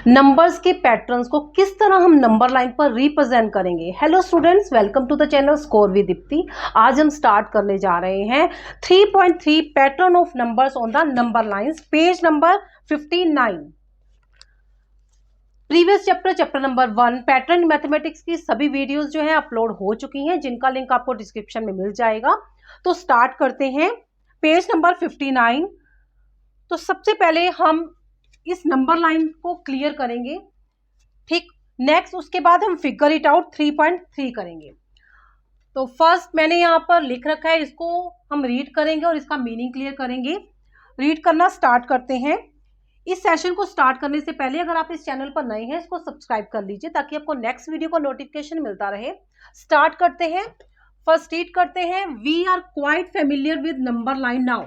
Numbers के patterns को किस तरह हम नंबर लाइन पर रिप्रेजेंट करेंगे। Hello students, welcome to the channel score with Deepti. आज हम स्टार्ट करने जा रहे हैं 3.3 pattern of numbers on the number lines, page number 59। Previous chapter number 1 pattern mathematics की सभी वीडियोस जो है अपलोड हो चुकी हैं, जिनका लिंक आपको डिस्क्रिप्शन में मिल जाएगा। तो स्टार्ट करते हैं पेज नंबर 59। तो सबसे पहले हम इस नंबर लाइन को क्लियर करेंगे, ठीक। नेक्स्ट उसके बाद हम फिगर इट आउट 3.3 करेंगे। तो फर्स्ट मैंने यहां पर लिख रखा है, इसको हम रीड करेंगे और इसका मीनिंग क्लियर करेंगे। रीड करना स्टार्ट करते हैं। इस सेशन को स्टार्ट करने से पहले अगर आप इस चैनल पर नए हैं, इसको सब्सक्राइब कर लीजिए ताकि आपको नेक्स्ट वीडियो का नोटिफिकेशन मिलता रहे। स्टार्ट करते हैं। फर्स्ट रीड करते हैं, we are quite familiar with number line now.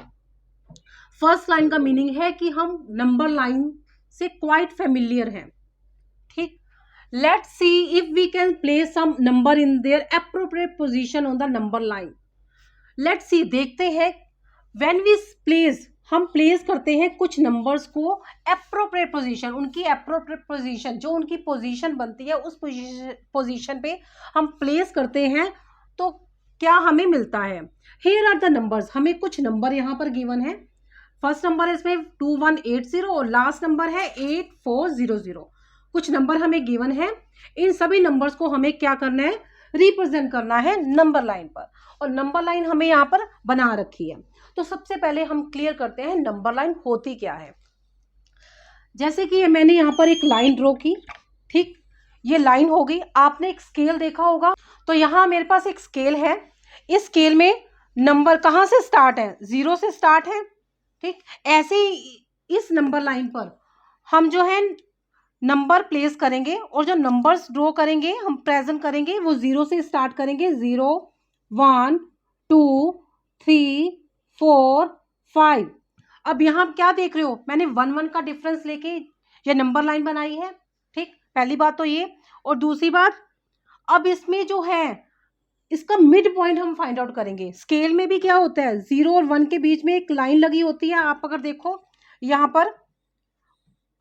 First line का मीनिंग है कि हम नंबर लाइन से क्वाइट फेमिलियर हैं, ठीक। Let's see if we can place some number in there appropriate position on the number line. Let's see, देखते हैं। When we place, हम प्लेस करते हैं कुछ नंबर्स को एप्रोप्रिएट पोजीशन, उनकी एप्रोप्रिएट पोजीशन जो उनकी पोजीशन बनती है उस पोजीशन पे हम प्लेस करते हैं, तो क्या हमें मिलता है। हियर आर द नंबर्स, हमें कुछ नंबर यहां पर गिवन है। फर्स्ट नंबर है इसमें 2180 और लास्ट नंबर है 8400। कुछ नंबर हमें गिवन है। इन सभी नंबर्स को हमें क्या करना है, रिप्रेजेंट करना है नंबर लाइन पर, और नंबर लाइन हमें यहाँ पर बना रखी है। तो सबसे पहले हम क्लियर करते हैं नंबर लाइन होती क्या है। जैसे कि मैंने यहाँ पर एक लाइन ड्रॉ की, ठीक। ये लाइन हो गई। आपने एक स्केल देखा होगा, तो यहाँ मेरे पास एक स्केल है। इस स्केल में नंबर कहाँ से स्टार्ट है, 0 से स्टार्ट है, ठीक। ऐसे ही इस नंबर लाइन पर हम जो है नंबर प्लेस करेंगे और जो नंबर्स ड्रॉ करेंगे, हम प्रेजेंट करेंगे, वो 0 से स्टार्ट करेंगे। 0 1 2 3 4 5। अब यहाँ आप क्या देख रहे हो, मैंने 1 का डिफरेंस लेके ये नंबर लाइन बनाई है, ठीक। पहली बात तो ये। और दूसरी बात, अब इसमें जो है इसका मिड पॉइंट हम फाइंड आउट करेंगे। स्केल में भी क्या होता है, 0 और 1 के बीच में एक लाइन लगी होती है। आप अगर देखो यहाँ पर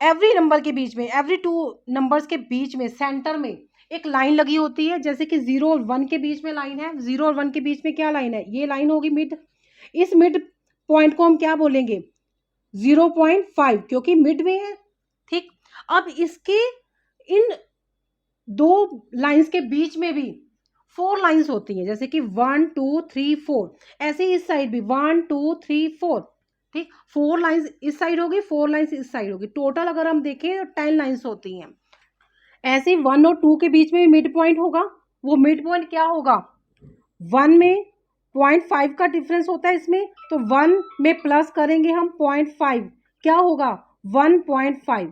एवरी नंबर के बीच में, एवरी 2 नंबर्स के बीच में सेंटर में एक लाइन लगी होती है। जैसे कि 0 और 1 के बीच में लाइन है। 0 और 1 के बीच में क्या लाइन है, ये लाइन होगी मिड। इस मिड पॉइंट को हम क्या बोलेंगे, 0.5, क्योंकि मिड में है, ठीक। अब इसके इन दो लाइंस के बीच में भी 4 लाइंस होती हैं, जैसे कि 1 2 3 4। ऐसे ही इस साइड भी 1 2 3 4, ठीक। 4 लाइंस इस साइड होगी, 4 लाइंस इस साइड होगी। टोटल अगर हम देखें तो 10 लाइंस होती हैं। ऐसे 1 और 2 के बीच में मिड पॉइंट होगा। वो मिड पॉइंट क्या होगा, 1 में 0.5 का डिफरेंस होता है इसमें, तो 1 में प्लस करेंगे हम 0.5, क्या होगा 1.5।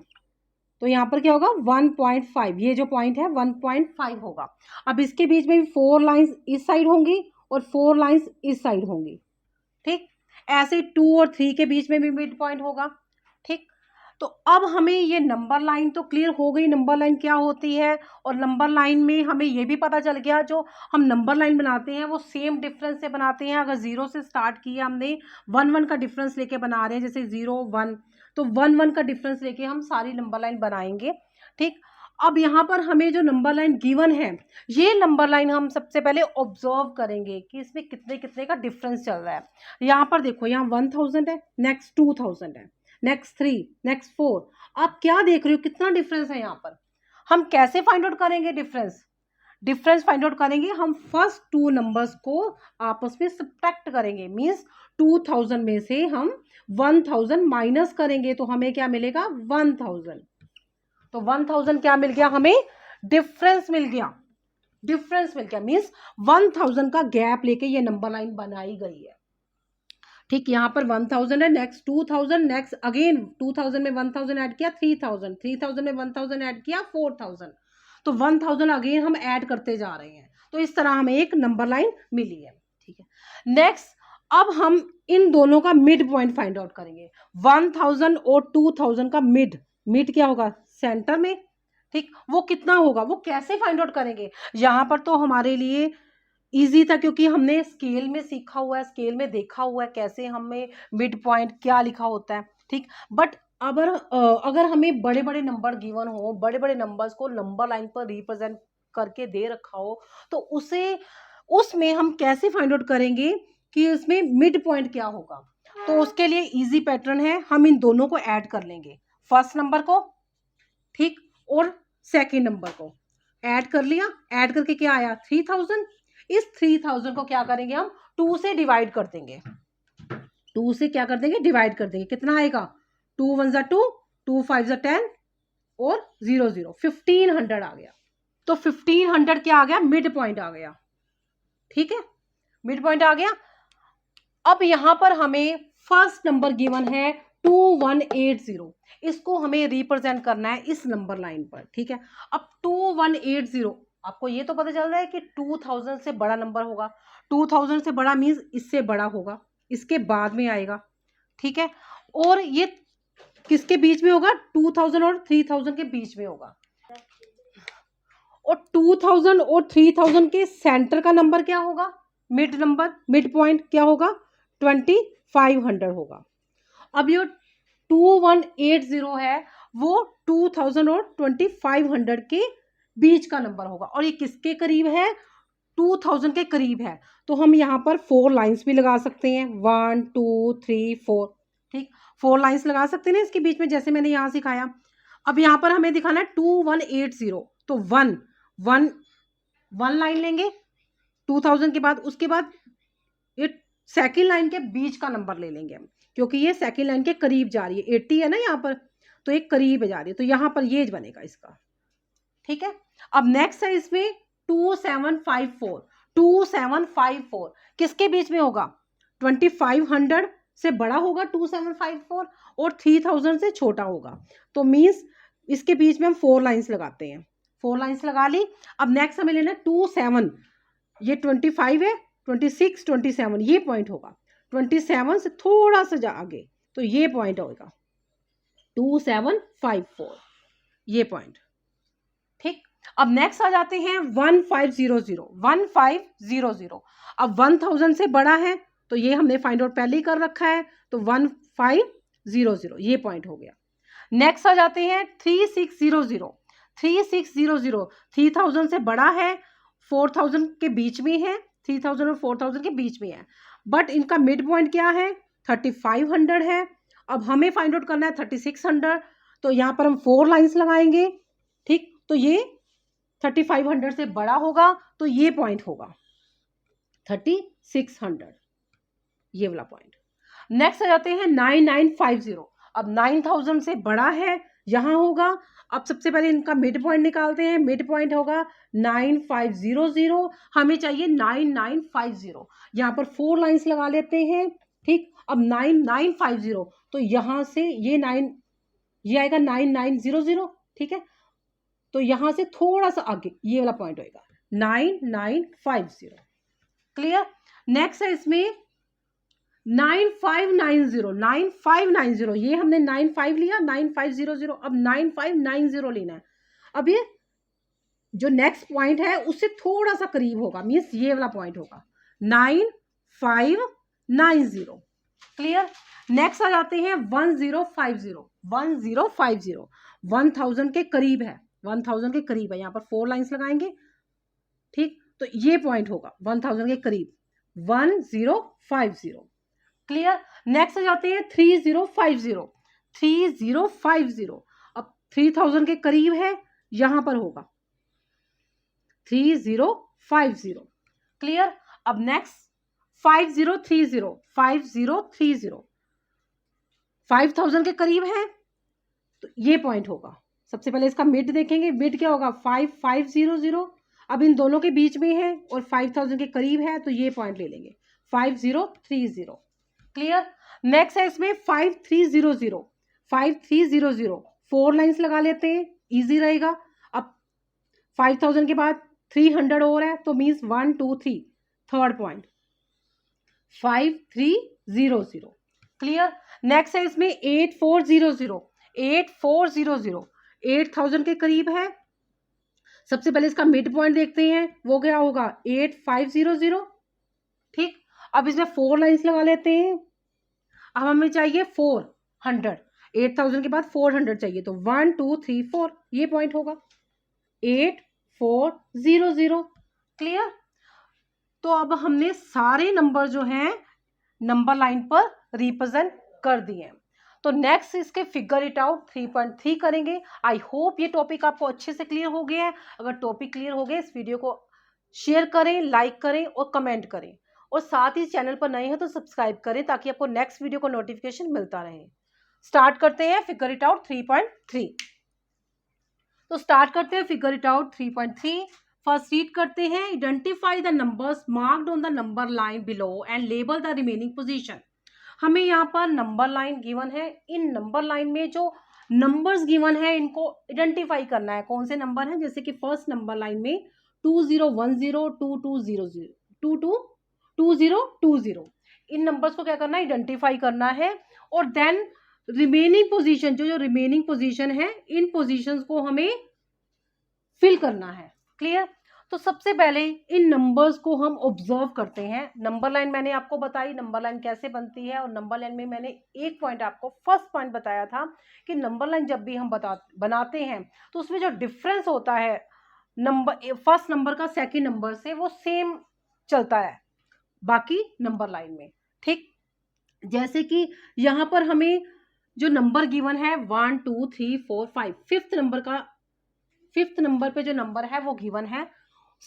तो यहाँ पर क्या होगा 1.5, ये जो पॉइंट है 1.5 होगा। अब इसके बीच में भी 4 लाइंस इस साइड होंगी और 4 लाइंस इस साइड होंगी, ठीक। ऐसे 2 और 3 के बीच में भी मिड पॉइंट होगा, ठीक। तो अब हमें ये नंबर लाइन तो क्लियर हो गई, नंबर लाइन क्या होती है। और नंबर लाइन में हमें ये भी पता चल गया, जो हम नंबर लाइन बनाते हैं वो सेम डिफरेंस से बनाते हैं। अगर 0 से स्टार्ट किया हमने, 1 का डिफरेंस लेके बना रहे हैं, जैसे 0 1, तो 1 का डिफरेंस लेके हम सारी नंबर लाइन बनाएंगे, ठीक। अब यहाँ पर हमें जो नंबर लाइन गिवन है, ये नंबर लाइन हम सबसे पहले ऑब्जर्व करेंगे कि इसमें कितने कितने का डिफरेंस चल रहा है। यहाँ पर देखो, यहाँ 1000 है, नेक्स्ट 2000 है, नेक्स्ट 3, नेक्स्ट 4। आप क्या देख रहे हो, कितना डिफरेंस है यहाँ पर। हम कैसे फाइंड आउट करेंगे डिफरेंस फाइंड आउट करेंगे, हम फर्स्ट 2 नंबर्स को आपस में सब्ट्रैक्ट करेंगे। मींस 2000 में से हम 1000 माइनस करेंगे, तो हमें क्या मिलेगा 1000। तो 1000 क्या मिल गया हमें, डिफरेंस मिल गया। मींस 1000 का गैप लेके ये नंबर लाइन बनाई गई है, ठीक। यहाँ पर 1000 है, नेक्स्ट 2000, नेक्स्ट अगेन 2000 में 1000 ऐड किया, 3000, 3000 में 1000 ऐड किया, 4000। तो 1000 अगेन हम ऐड करते जा रहे हैं। तो इस तरह हमें एक नंबर लाइन मिली है, ठीक है। नेक्स्ट, अब हम इन दोनों का मिड पॉइंट फाइंड आउट करेंगे। 1000 और 2000 का मिड क्या होगा, सेंटर में, ठीक। वो कितना होगा, वो कैसे फाइंड आउट करेंगे। यहाँ पर तो हमारे लिए इजी था, क्योंकि हमने स्केल में सीखा हुआ है, स्केल में देखा हुआ है कैसे हमें मिड पॉइंट क्या लिखा होता है, ठीक। बट अगर हमें बड़े बड़े नंबर गिवन हो, बड़े बड़े नंबर्स को नंबर लाइन पर रिप्रेजेंट करके दे रखा हो, तो उसमें हम कैसे फाइंड आउट करेंगे कि उसमें मिड पॉइंट क्या होगा। तो उसके लिए इजी पैटर्न है, हम इन दोनों को ऐड कर लेंगे, फर्स्ट नंबर को, ठीक, और सेकेंड नंबर को ऐड कर लिया। ऐड करके क्या आया 3000। इस 3000 को क्या करेंगे हम 2 से डिवाइड कर देंगे। 2 से क्या कर देंगे डिवाइड कर देंगे। कितना आएगा 2 1 जा 2, 2 5 जा 10 और 0 0 1500 आ गया। तो 1500 क्या आ गया मिड पॉइंट आ गया। ठीक है, मिड पॉइंट आ गया। अब यहां पर हमें फर्स्ट नंबर गिवन है 2180, इसको हमें रिप्रेजेंट करना है इस नंबर लाइन पर। ठीक है, अब 2180 आपको ये तो पता चल रहा है कि 2000 से बड़ा नंबर होगा। 2000 से बड़ा मीन्स इससे बड़ा होगा, इसके बाद में आएगा। ठीक है, और ये किसके बीच में होगा 2000 और 3000 के बीच में होगा। और 2000 और 3000 के सेंटर का नंबर क्या होगा, मिड नंबर, मिड पॉइंट क्या होगा 2500 होगा। अब ये 2180 है वो 2000 और 2500 के बीच का नंबर होगा, और ये किसके करीब है 2000 के करीब है। तो हम यहाँ पर 4 लाइंस भी लगा सकते हैं, 1 2 3 4। ठीक, 4 लाइंस लगा सकते हैं इसके बीच में, जैसे मैंने यहाँ सिखाया। अब यहाँ पर हमें दिखाना है 2180, तो 1 लाइन लेंगे 2000 के बाद, उसके बाद ये सेकेंड लाइन के बीच का नंबर ले लेंगे हम, क्योंकि ये सेकेंड लाइन के करीब जा रही है, 80 है ना यहाँ पर, तो एक करीब जा रही है, तो यहाँ पर ये बनेगा इसका। ठीक है, अब नेक्स्ट है इसमें 2754। 2754 किसके बीच में होगा 2500 से बड़ा होगा 2754, और 3000 से छोटा होगा। तो मीन्स इसके बीच में हम 4 लाइंस लगाते हैं। 4 लाइंस लगा ली। अब नेक्स्ट हमें लेना 27, ये 25 है, 26 27 ये पॉइंट होगा। 27 से थोड़ा सा आगे, तो ये पॉइंट होगा 2754, ये पॉइंट। ठीक, अब नेक्स्ट आ जाते हैं 1500। 1500 अब 1000 से बड़ा है, तो ये हमने फाइंड आउट पहले ही कर रखा है, तो 1500 ये पॉइंट हो गया। नेक्स्ट आ जाते हैं 3600। 3600 3000 से बड़ा है, 4000 के बीच में है, 3000 और 4000 के बीच में है, बट इनका मिड पॉइंट क्या है 3500 है। अब हमें फाइंड आउट करना है 3600, तो यहाँ पर हम 4 लाइंस लगाएंगे। ठीक, तो ये 3500 से बड़ा होगा, तो ये पॉइंट होगा 3600, ये वाला पॉइंट। नेक्स्ट आ जाते हैं 9950। अब 9000 से बड़ा है, यहां होगा। अब सबसे पहले इनका मिड पॉइंट निकालते हैं, मिड पॉइंट होगा 9500, हमें चाहिए 9950। यहाँ पर 4 लाइंस लगा लेते हैं। ठीक, अब 9950, तो यहां से ये 9 ये आएगा 9900। ठीक है, तो यहां से थोड़ा सा आगे ये वाला पॉइंट होएगा 9950। क्लियर। नेक्स्ट है इसमें 9590। 9590 ये हमने 95 लिया, 9500, अब 9590 लेना है। अब ये जो नेक्स्ट पॉइंट है उससे थोड़ा सा करीब होगा, मीन्स ये वाला पॉइंट होगा 9590। क्लियर। नेक्स्ट आ जाते हैं 1050। 1050 1000 के करीब है, 1000 के करीब है, यहाँ पर 4 लाइंस लगाएंगे। ठीक, तो ये पॉइंट होगा 1000 के करीब 1050। क्लियर। नेक्स्ट आ जाते हैं 3050। 3050 अब 3000 के करीब है, यहां पर होगा 3050। क्लियर। अब नेक्स्ट 5030। 5030 5000 के करीब है, तो ये पॉइंट होगा। सबसे पहले इसका मिड देखेंगे, मिड क्या होगा 5500। अब इन दोनों के बीच में है और 5000 के करीब है, तो ये पॉइंट ले लेंगे 5030। क्लियर। नेक्स्ट है इसमें 5300। 5300 4 लाइंस लगा लेते हैं, इजी रहेगा। अब 5000 के बाद 300 और है, तो means 1 2 3 third point 5300। Clear. Next है इसमें 8400। 8400 8000 के करीब है। सबसे पहले इसका मिड पॉइंट देखते हैं, वो क्या होगा 8500। ठीक, अब इसमें 4 लाइंस लगा लेते हैं। अब हमें चाहिए 400। 8000 के बाद 400 चाहिए, तो 1 2 3 4 ये पॉइंट होगा, 8400। क्लियर। तो अब हमने सारे नंबर जो हैं नंबर लाइन पर रिप्रेजेंट कर दिए। तो नेक्स्ट इसके फिगर इट आउट 3.3 करेंगे। आई होप ये टॉपिक आपको अच्छे से क्लियर हो गया है। अगर टॉपिक क्लियर हो गया, इस वीडियो को शेयर करें, लाइक करें और कमेंट करें, और साथ ही चैनल पर नए हैं तो सब्सक्राइब करें ताकि आपको नेक्स्ट वीडियो को नोटिफिकेशन मिलता रहे। स्टार्ट करते हैं फिगर इट आउट 3.3। तो स्टार्ट करते हैं figure it out 3.3। First read करते हैं, identify the numbers marked on the number line below and label the remaining position. हमें यहाँ पर नंबर लाइन गिवन है, इन नंबर लाइन में जो नंबर्स गिवन है इनको आइडेंटिफाई करना है, कौन से नंबर हैं। जैसे कि फर्स्ट नंबर लाइन में 2010 2200 2020, इन नंबर्स को क्या करना है, आइडेंटिफाई करना है। और देन रिमेनिंग पोजीशन, जो रिमेनिंग पोजीशन है, इन पोजीशंस को हमें फिल करना है। क्लियर। तो सबसे पहले इन नंबर्स को हम ऑब्जर्व करते हैं। नंबर लाइन मैंने आपको बताई नंबर लाइन कैसे बनती है, और नंबर लाइन में मैंने एक पॉइंट आपको फर्स्ट पॉइंट बताया था कि नंबर लाइन जब भी हम बनाते हैं तो उसमें जो डिफरेंस होता है नंबर फर्स्ट नंबर का सेकंड नंबर से, वो सेम चलता है बाकी नंबर लाइन में। ठीक। जैसे कि यहाँ पर हमें जो नंबर गिवन है 1 2 3 4 5, फिफ्थ नंबर पे जो नंबर है वो गिवन है,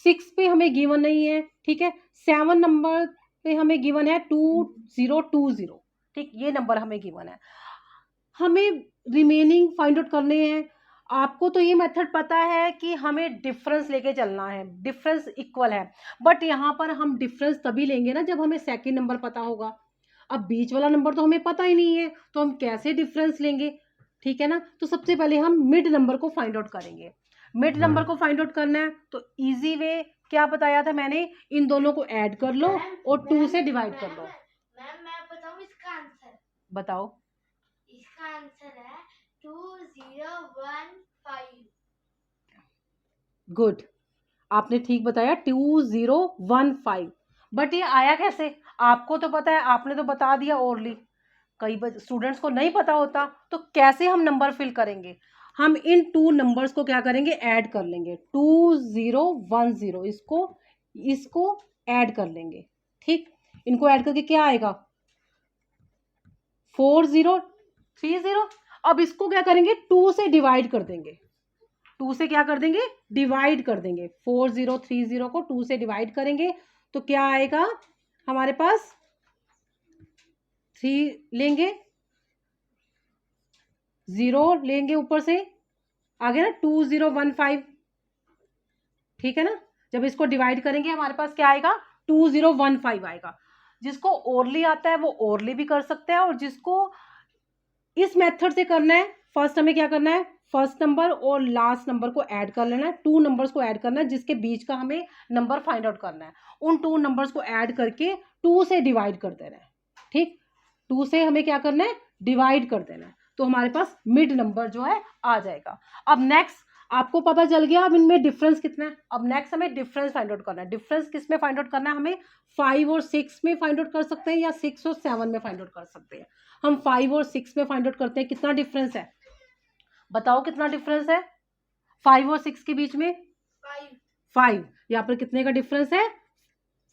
6 पे हमें गिवन नहीं है। ठीक है। 7 नंबर पे हमें गिवन है 2020। ठीक, ये नंबर हमें गिवन है। हमें रिमेनिंग फाइंड आउट करने हैं। आपको तो ये मेथड पता है कि हमें डिफरेंस लेके चलना है, डिफरेंस इक्वल है, बट यहाँ पर हम डिफरेंस तभी लेंगे ना जब हमें सेकंड नंबर पता होगा। अब बीच वाला नंबर तो हमें पता ही नहीं है, तो हम कैसे डिफरेंस लेंगे। ठीक है ना। तो सबसे पहले हम मिड नंबर को फाइंड आउट करेंगे। मिड नंबर को फाइंड आउट करना है तो इजी वे क्या बताया था मैंने, इन दोनों को ऐड कर लो और 2 से डिवाइड कर लो। मैम मैं बताऊं इसका आंसर? बताओ। इसका आंसर है 2015। गुड, आपने ठीक बताया 2015। बट ये आया कैसे, आपको तो पता है, आपने तो बता दिया ओरली। कई स्टूडेंट्स को नहीं पता होता, तो कैसे हम नंबर फिल करेंगे। हम इन 2 नंबर्स को क्या करेंगे, ऐड कर लेंगे। 2010 इसको ऐड कर लेंगे। ठीक, इनको ऐड करके क्या आएगा 4030। अब इसको क्या करेंगे, 2 से डिवाइड कर देंगे। 2 से क्या कर देंगे, डिवाइड कर देंगे। 4030 को 2 से डिवाइड करेंगे तो क्या आएगा हमारे पास, 3 लेंगे, 0 लेंगे ऊपर से, आ गया ना 2015। ठीक है ना। जब इसको डिवाइड करेंगे हमारे पास क्या आएगा 2015 आएगा। जिसको ओरली आता है वो ओरली भी कर सकते हैं, और जिसको इस मेथड से करना है, फर्स्ट हमें क्या करना है, फर्स्ट नंबर और लास्ट नंबर को ऐड कर लेना है। 2 नंबर्स को ऐड करना है जिसके बीच का हमें नंबर फाइंड आउट करना है। उन 2 नंबर्स को ऐड करके 2 से डिवाइड कर देना है। ठीक, 2 से हमें क्या करना है, डिवाइड कर देना है, तो हमारे पास मिड नंबर जो है आ जाएगा। अब नेक्स्ट आपको पता चल गया अब इनमें डिफरेंस कितना है। अब नेक्स्ट हमें डिफरेंस फाइंड आउट करना है। डिफरेंस किस में फाइंड आउट करना है, हमें 5 और 6 में फाइंड आउट कर सकते हैं, या 6 और 7 में फाइंड आउट कर सकते हैं। हम 5 और 6 में फाइंड आउट करते हैं। कितना डिफरेंस है, बताओ कितना डिफरेंस है 5 और 6 के बीच में। 5। यहाँ पर कितने का डिफरेंस है,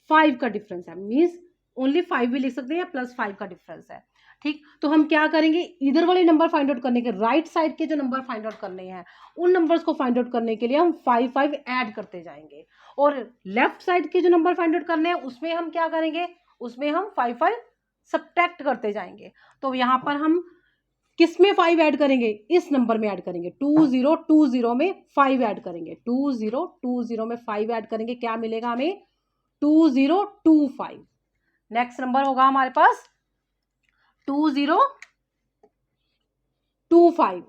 5 का डिफरेंस है। मीन्स ओनली 5 भी लिख सकते हैं, या +5 का डिफरेंस है। ठीक, तो हम क्या करेंगे, इधर वाले नंबर फाइंड आउट करने के, राइट साइड के जो नंबर फाइंड आउट करने हैं, उन नंबर्स को फाइंड आउट करने के लिए हम 5 ऐड करते जाएंगे, और लेफ्ट साइड के जो नंबर फाइंड आउट करने हैं उसमें हम क्या करेंगे, उसमें हम 5 सब्ट्रैक्ट करते जाएंगे। तो यहाँ पर हम किस में 5 ऐड करेंगे, इस नंबर में ऐड करेंगे। 2020 में 5 ऐड करेंगे। 2020 में 5 ऐड करेंगे, क्या मिलेगा हमें 2025। नेक्स्ट नंबर होगा हमारे पास 2025।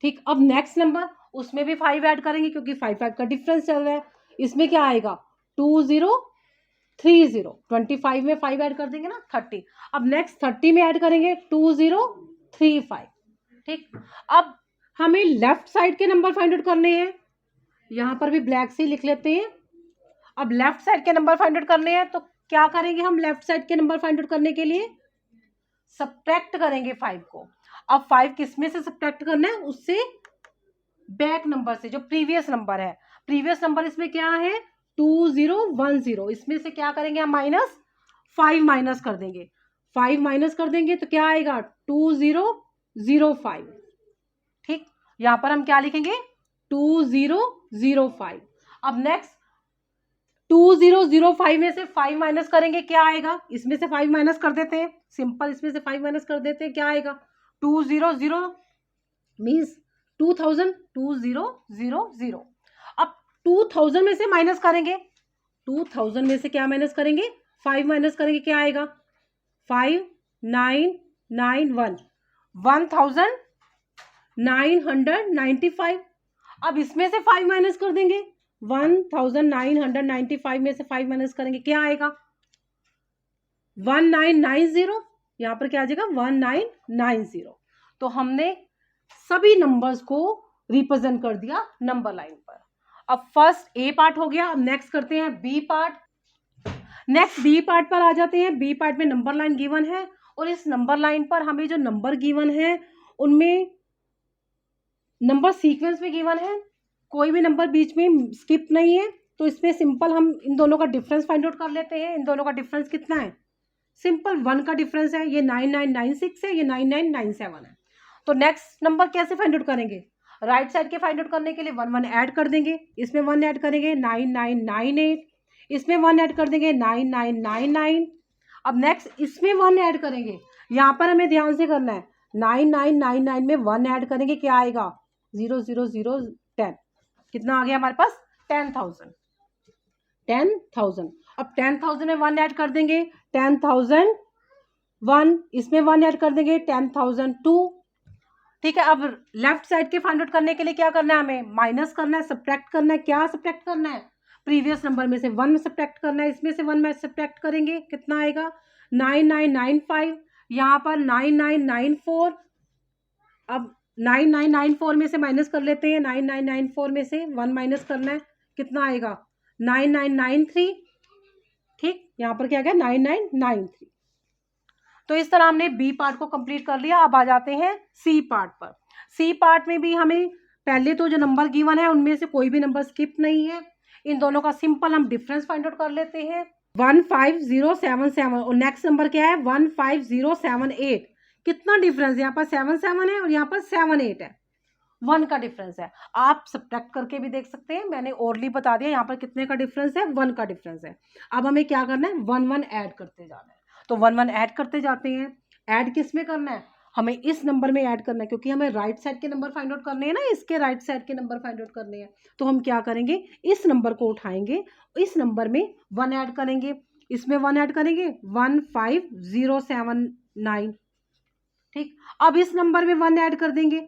ठीक, अब नेक्स्ट नंबर उसमें भी 5 ऐड करेंगे क्योंकि 5 का डिफरेंस चल रहा है। इसमें क्या आएगा 2030। 25 में 5 ऐड कर देंगे ना 30। अब नेक्स्ट 30 में ऐड करेंगे 2035। ठीक, अब हमें लेफ्ट साइड के नंबर फाइंड आउट करने हैं। यहां पर भी ब्लैक से लिख लेते हैं। अब लेफ्ट साइड के नंबर फाइंड आउट करने हैं तो क्या करेंगे हम, लेफ्ट साइड के नंबर फाइंड आउट करने के लिए सब्ट्रैक्ट करेंगे 5 को। अब 5 किस में से सब्ट्रैक्ट करना है, उससे बैक नंबर से, जो प्रीवियस नंबर है। प्रीवियस नंबर इसमें क्या है 2010, इसमें से क्या करेंगे हम -5 माइनस कर देंगे। 5 माइनस कर देंगे तो क्या आएगा 2005। ठीक, यहां पर हम क्या लिखेंगे 2005। अब नेक्स्ट 2005 में से 5 माइनस करेंगे, क्या आएगा, इसमें से 5 माइनस कर देते हैं, सिंपल इसमें से 5 माइनस कर देते हैं, क्या आएगा 200 मीन्स 2000, 2000। अब 2000 में से माइनस करेंगे, 2000 में से क्या माइनस करेंगे 5 माइनस करेंगे, क्या आएगा 5991, 1995। अब इसमें से 5 माइनस कर देंगे, 1995 में से 5 माइनस करेंगे, क्या आएगा 1990, यहां पर क्या आ जाएगा 1990। तो हमने सभी नंबर्स को रिप्रेजेंट कर दिया नंबर लाइन पर। अब फर्स्ट ए पार्ट हो गया। अब नेक्स्ट करते हैं B part. Next B part पर आ जाते हैं। बी पार्ट में नंबर लाइन गिवन है और इस नंबर लाइन पर हमें जो नंबर गिवन है उनमें नंबर सीक्वेंस में गिवन है, कोई भी नंबर बीच में स्किप नहीं है। तो इसमें सिंपल हम इन दोनों का डिफरेंस फाइंड आउट कर लेते हैं। इन दोनों का डिफरेंस कितना है, सिंपल 1 का डिफरेंस है। ये 9996 है, ये 9997 है। तो नेक्स्ट नंबर कैसे फाइंड आउट करेंगे, राइट साइड के फाइंड आउट करने के लिए 1 1 ऐड कर देंगे, इसमें 1 ऐड करेंगे 9998, इसमें 1 ऐड कर देंगे 9999। अब नेक्स्ट इसमें 1 ऐड करेंगे, यहाँ पर हमें ध्यान से करना है 9999 में 1 ऐड करेंगे, क्या आएगा 00010। कितना आ गया हमारे पास 10,000। अब 10,000 में 1 ऐड कर देंगे 10,001, इसमें 1 ऐड कर देंगे 10,002। ठीक है, अब लेफ्ट साइड के फाइंड आउट करने के लिए क्या करना है, हमें माइनस करना है, सब्ट्रैक्ट करना है। क्या सब्ट्रैक्ट करना है, प्रीवियस नंबर में से 1 में सब्ट्रैक्ट करना है, इसमें से 1 में सब्ट्रैक्ट करेंगे, कितना आएगा 9995, यहाँ पर 9994। अब 9994 में से माइनस कर लेते हैं, 9994 में से 1 माइनस करना है, कितना आएगा 9993। ठीक, यहाँ पर क्या गया 9993। तो इस तरह हमने बी पार्ट को कंप्लीट कर लिया। अब आ जाते हैं सी पार्ट पर। सी पार्ट में भी हमें पहले तो जो नंबर गिवन है उनमें से कोई भी नंबर स्किप नहीं है। इन दोनों का सिंपल हम डिफरेंस फाइंड आउट कर लेते हैं 15077 और नेक्स्ट नंबर क्या है 15078। कितना डिफरेंस है, यहाँ पर 77 है और यहाँ पर 78 है, 1 का डिफरेंस है। आप सब्ट्रैक्ट करके भी देख सकते हैं, मैंने ओरली बता दिया। यहाँ पर कितने का डिफरेंस है 1 का डिफरेंस है। अब हमें क्या करना है 1 1 ऐड करते जाना है। तो 1 1 ऐड करते जाते हैं। ऐड किस में करना है, हमें इस नंबर में ऐड करना है, क्योंकि हमें राइट साइड के नंबर फाइंड आउट करने हैं ना, इसके राइट साइड के नंबर फाइंड आउट करने हैं। तो हम क्या करेंगे, इस नंबर को उठाएंगे, इस नंबर में 1 ऐड करेंगे, इसमें 1 ऐड करेंगे 15079। ठीक, अब इस नंबर में 1 ऐड कर देंगे,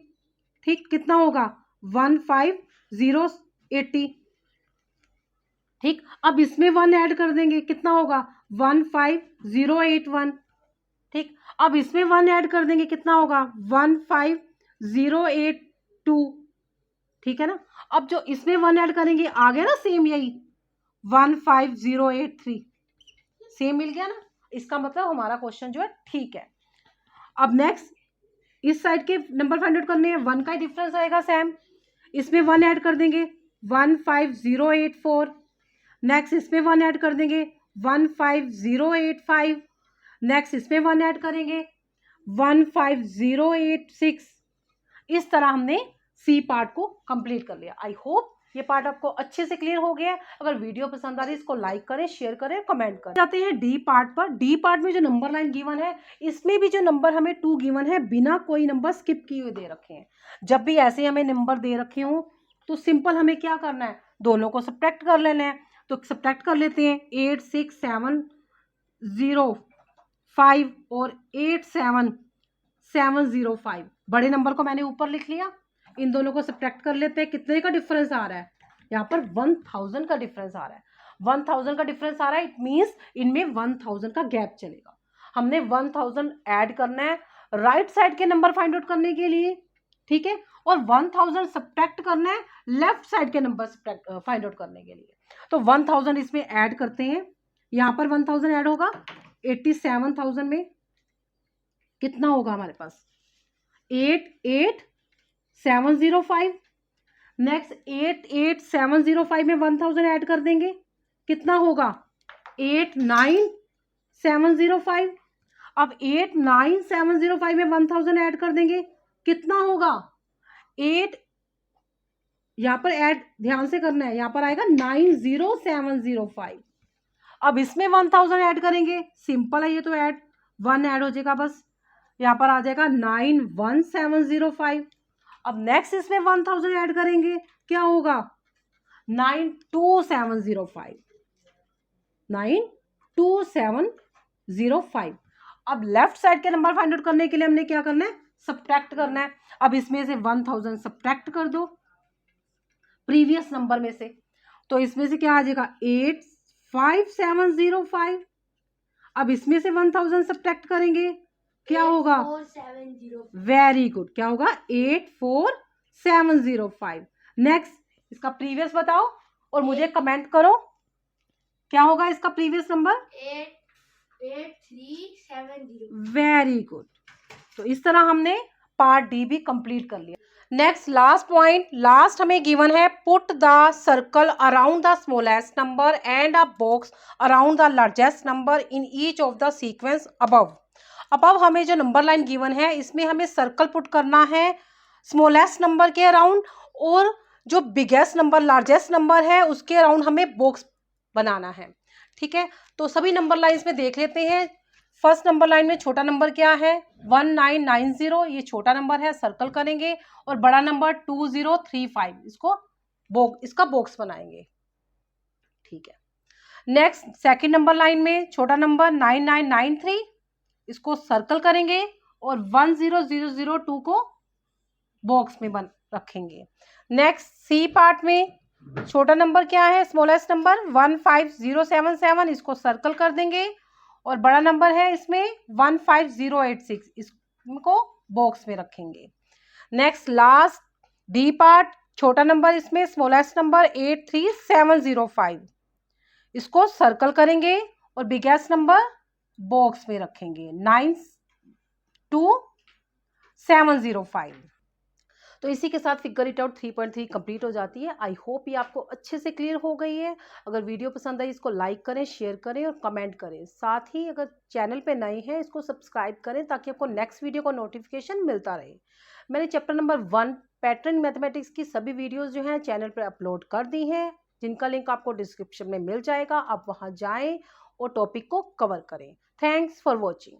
ठीक, कितना होगा 15080। ठीक, अब इसमें 1 ऐड कर देंगे, कितना होगा 15081। ठीक, अब इसमें 1 ऐड कर देंगे, कितना होगा 15082। ठीक है ना। अब जो इसमें 1 ऐड करेंगे आ गया ना सेम, यही 15083 सेम मिल गया ना। इसका मतलब हमारा क्वेश्चन जो है ठीक है। अब नेक्स्ट इस साइड के नंबर फाइंड आउट करने हैं, 1 का ही डिफरेंस आएगा सेम। इसमें 1 ऐड कर देंगे 15084। नेक्स्ट इसमें 1 ऐड कर देंगे 15085। नेक्स्ट इसमें 1 ऐड करेंगे 15086। इस तरह हमने सी पार्ट को कंप्लीट कर लिया। आई होप ये पार्ट आपको अच्छे से क्लियर हो गया। अगर वीडियो पसंद आ रही है इसको लाइक करें, शेयर करें, कमेंट करें। जाते हैं डी पार्ट पर। डी पार्ट में जो नंबर लाइन गिवन है, इसमें भी जो नंबर हमें 2 गिवन है, बिना कोई नंबर स्किप किए हुए दे रखे हैं। जब भी ऐसे हमें नंबर दे रखे हों तो सिंपल हमें क्या करना है, दोनों को सब्ट्रैक्ट कर लेना है। तो सब्ट्रैक्ट कर लेते हैं 86705 और 87705। बड़े नंबर को मैंने ऊपर लिख लिया, इन दोनों को सब्ट्रैक्ट कर लेते हैं। कितने का डिफरेंस आ रहा है, यहाँ पर 1000 का डिफरेंस आ रहा है। 1000 का डिफरेंस आ रहा है, इट मीन्स इनमें 1000 का गैप चलेगा। हमने 1000 ऐड करना है राइट साइड के नंबर फाइंड आउट करने के लिए, ठीक है, और 1000 सब्ट्रैक्ट करना है लेफ्ट साइड के नंबर फाइंड आउट करने के लिए। तो 1000 इसमें ऐड करते हैं, यहाँ पर 1000 ऐड होगा 87,000 में, कितना होगा हमारे पास 88,705। नेक्स्ट 88,705 में 1000 ऐड कर देंगे, कितना होगा 89,705। अब 89,705 में 1000 ऐड कर देंगे, कितना होगा 8, यहां पर ऐड ध्यान से करना है, यहां पर आएगा 90,705। अब इसमें 1000 ऐड करेंगे, सिंपल है ये तो, ऐड 1 ऐड हो जाएगा बस, यहां पर आ जाएगा 91,705। अब नेक्स्ट इसमें 1000 ऐड करेंगे, क्या होगा 92,705, 92,705। अब लेफ्ट साइड के नंबर फाइंड आउट करने के लिए हमने क्या करना है, सब्ट्रैक्ट करना है। अब इसमें से 1000 सब्ट्रैक्ट कर दो प्रीवियस नंबर में से, तो इसमें से क्या आ जाएगा 85,705। अब इसमें से 1000 सब्ट्रैक्ट करेंगे, क्या होगा 84,705। वेरी गुड, क्या होगा 84,705। नेक्स्ट इसका प्रीवियस बताओ और मुझे कमेंट करो, क्या होगा इसका प्रीवियस नंबर 8370। Very good. तो इस तरह हमने पार्ट डी भी कंप्लीट कर लिया। नेक्स्ट लास्ट पॉइंट, लास्ट हमें गिवन है put the circle around the smallest number and a box around the largest number in each of the sequence above. अब हमें जो नंबर लाइन गिवन है इसमें हमें सर्कल पुट करना है स्मॉलेस्ट नंबर के अराउंड, और जो बिगेस्ट नंबर लार्जेस्ट नंबर है उसके अराउंड हमें बॉक्स बनाना है। ठीक है, तो सभी नंबर लाइंस में देख लेते हैं। फर्स्ट नंबर लाइन में छोटा नंबर क्या है 1990, ये छोटा नंबर है, सर्कल करेंगे, और बड़ा नंबर 2035, इसका बॉक्स बनाएंगे। ठीक है, नेक्स्ट सेकंड नंबर लाइन में छोटा नंबर 9993, इसको सर्कल करेंगे और 10002 को बॉक्स में रखेंगे। नेक्स्ट सी पार्ट में छोटा नंबर क्या है स्मॉलेस्ट नंबर 15077, इसको सर्कल कर देंगे, और बड़ा नंबर है इसमें 15086, इसको बॉक्स में रखेंगे। नेक्स्ट लास्ट डी पार्ट, छोटा नंबर इसमें स्मॉलेस्ट नंबर 83705, इसको सर्कल करेंगे और बिगेस्ट नंबर बॉक्स में रखेंगे 92705। तो इसी के साथ फिगर इट आउट 3.3 कंप्लीट हो जाती है। आई होप ये आपको अच्छे से क्लियर हो गई है। अगर वीडियो पसंद आई इसको लाइक करें, शेयर करें और कमेंट करें। साथ ही अगर चैनल पे नए हैं इसको सब्सक्राइब करें ताकि आपको नेक्स्ट वीडियो का नोटिफिकेशन मिलता रहे। मैंने चैप्टर नंबर 1 पैटर्न मैथमेटिक्स की सभी वीडियोज़ जो हैं चैनल पर अपलोड कर दी हैं, जिनका लिंक आपको डिस्क्रिप्शन में मिल जाएगा। आप वहाँ जाएँ और टॉपिक को कवर करें। Thanks for watching.